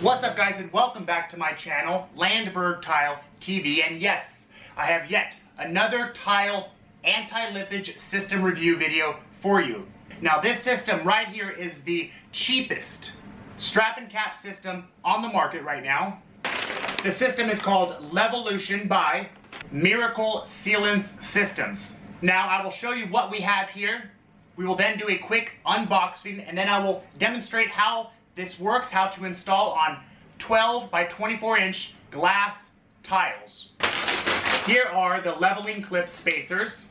What's up, guys, and welcome back to my channel, Landberg Tile TV. And yes, I have yet another tile anti-lippage system review video for you. Now, this system right here is the cheapest strap and cap system on the market right now. The system is called Levolution by Miracle Sealants Systems. Now, I will show you what we have here. We will then do a quick unboxing, and then I will demonstrate how this works, how to install on 12 by 24 inch glass tiles. Here are the leveling clip spacers.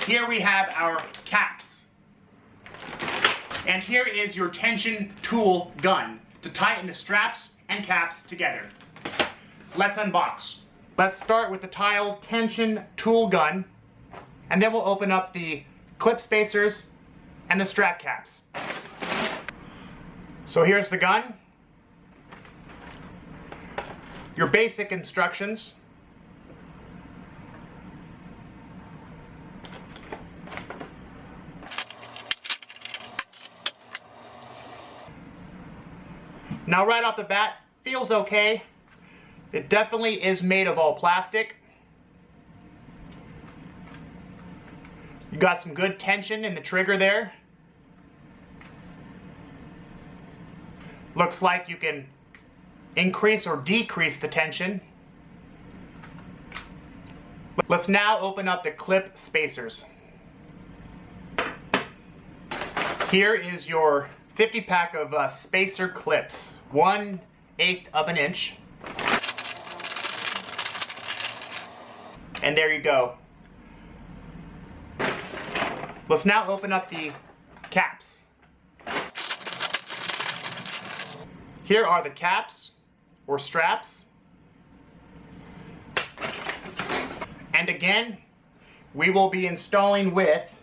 Here we have our caps. And here is your tension tool gun to tighten the straps and caps together. Let's unbox. Let's start with the tile tension tool gun, and then we'll open up the clip spacers and the strap caps. So here's the gun. Your basic instructions. Now, right off the bat, feels okay. It definitely is made of all plastic. You got some good tension in the trigger there. Looks like you can increase or decrease the tension. Let's now open up the clip spacers. Here is your 50 pack of spacer clips, 1/8 of an inch. And there you go. Let's now open up the caps. Here are the caps or straps. And again, we will be installing with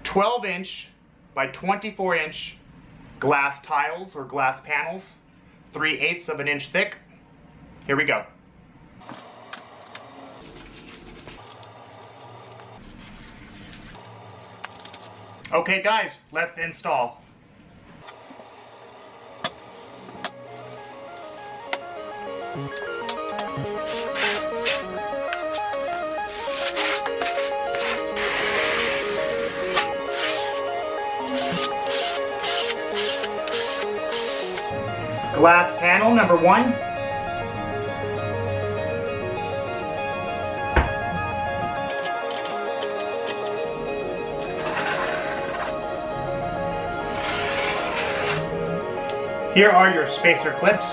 12 inch by 24 inch glass tiles or glass panels, 3/8 of an inch thick. Here we go. Okay, guys, let's install. Glass panel number 1. Here are your spacer clips.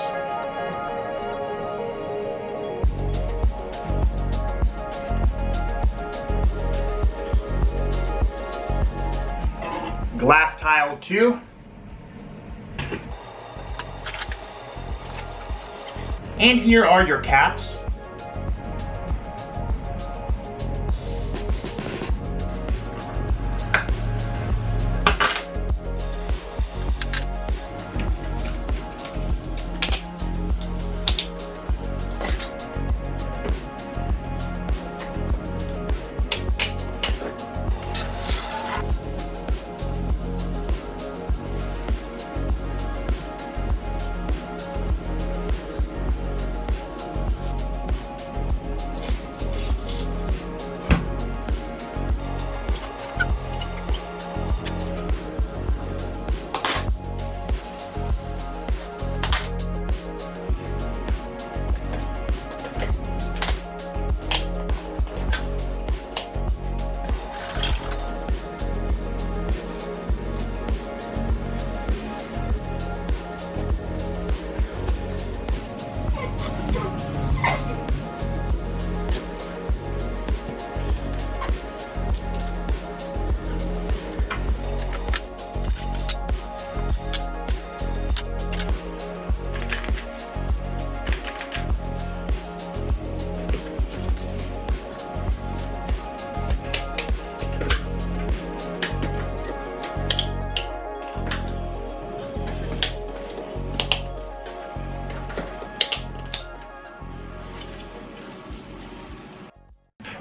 Glass tile 2. And here are your caps.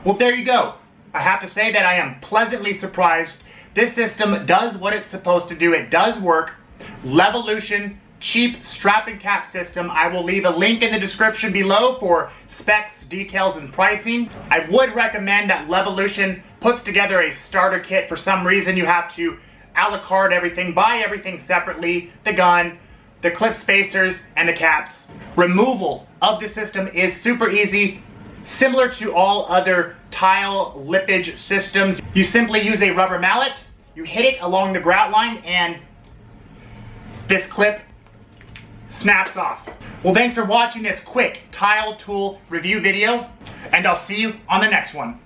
Well, there you go. I have to say that I am pleasantly surprised this system does what it's supposed to do. It does work. Levolution cheap strap and cap system. I will leave a link in the description below for specs, details, and pricing. I would recommend that Levolution puts together a starter kit. For some reason you have to a la carte everything, buy everything separately, the gun, the clip spacers, and the caps. Removal of the system is super easy. Similar to all other tile lippage systems, you simply use a rubber mallet, you hit it along the grout line, and this clip snaps off. Well, thanks for watching this quick tile tool review video, and I'll see you on the next one.